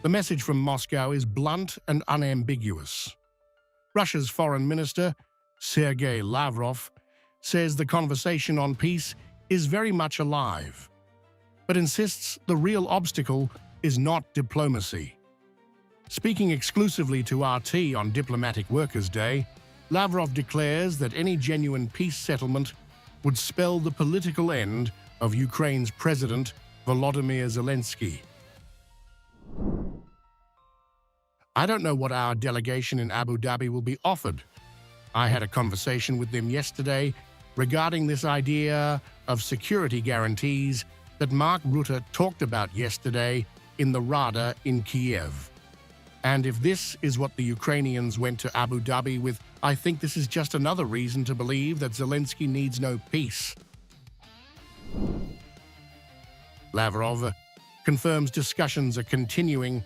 The message from Moscow is blunt and unambiguous. Russia's Foreign Minister Sergey Lavrov says the conversation on peace is very much alive, but insists the real obstacle is not diplomacy. Speaking exclusively to RT on Diplomatic Workers' Day, Lavrov declares that any genuine peace settlement would spell the political end of Ukraine's President Volodymyr Zelensky. I don't know what our delegation in Abu Dhabi will be offered. I had a conversation with them yesterday regarding this idea of security guarantees that Mark Rutte talked about yesterday in the Rada in Kyiv. And if this is what the Ukrainians went to Abu Dhabi with, I think this is just another reason to believe that Zelensky needs no peace. Lavrov confirms discussions are continuing,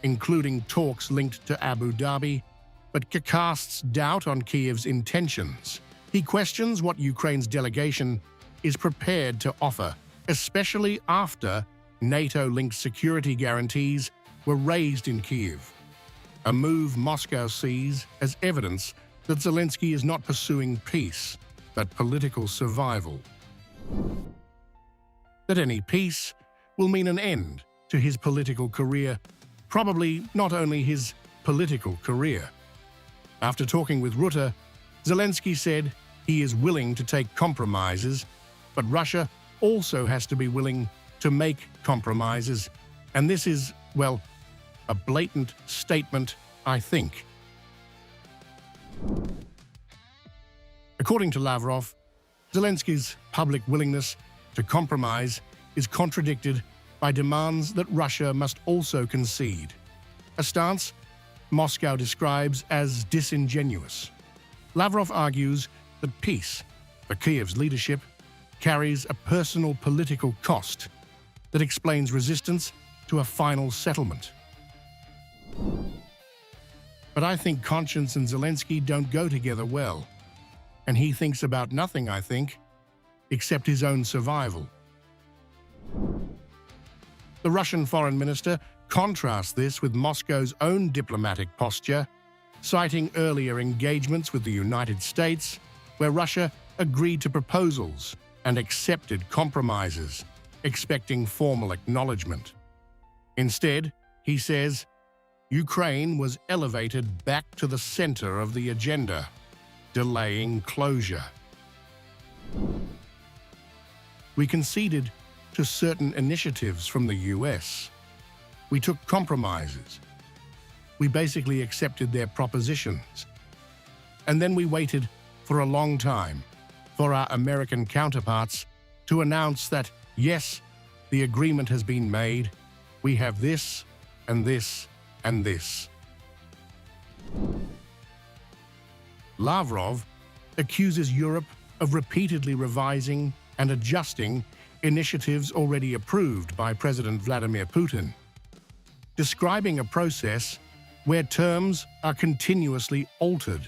including talks linked to Abu Dhabi, but casts doubt on Kyiv's intentions. He questions what Ukraine's delegation is prepared to offer, especially after NATO-linked security guarantees were raised in Kyiv, a move Moscow sees as evidence that Zelensky is not pursuing peace, but political survival. That any peace will mean an end to his political career, probably not only his political career. After talking with Rutte, Zelensky said he is willing to take compromises, but Russia also has to be willing to make compromises. And this is, well, a blatant statement, I think. According to Lavrov, Zelensky's public willingness to compromise is contradicted by demands that Russia must also concede, a stance Moscow describes as disingenuous. Lavrov argues that peace, for Kyiv's leadership, carries a personal political cost that explains resistance to a final settlement. But I think conscience and Zelensky don't go together well, and he thinks about nothing, I think, except his own survival. The Russian foreign minister contrasts this with Moscow's own diplomatic posture, citing earlier engagements with the United States, where Russia agreed to proposals and accepted compromises, expecting formal acknowledgement. Instead, he says, Ukraine was elevated back to the center of the agenda, delaying closure. We conceded to certain initiatives from the US. We took compromises. We basically accepted their propositions. And then we waited for a long time for our American counterparts to announce that, yes, the agreement has been made. We have this and this and this. Lavrov accuses Europe of repeatedly revising and adjusting initiatives already approved by President Vladimir Putin, describing a process where terms are continuously altered.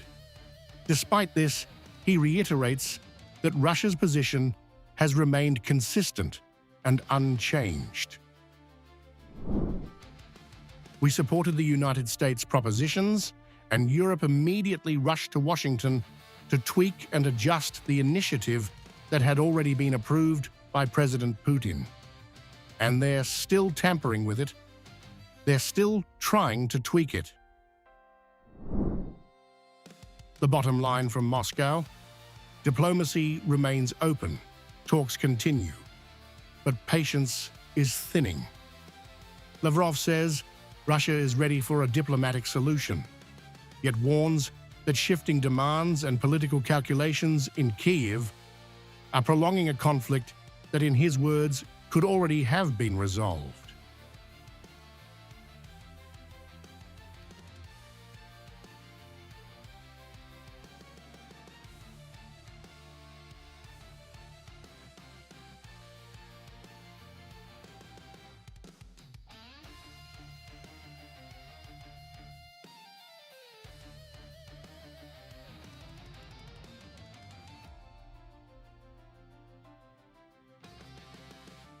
Despite this, he reiterates that Russia's position has remained consistent and unchanged. We supported the United States propositions, and Europe immediately rushed to Washington to tweak and adjust the initiative that had already been approved by President Putin. And they're still tampering with it. They're still trying to tweak it. The bottom line from Moscow: diplomacy remains open, talks continue, but patience is thinning. Lavrov says Russia is ready for a diplomatic solution, yet warns that shifting demands and political calculations in Kyiv are prolonging a conflict that, in his words, could already have been resolved.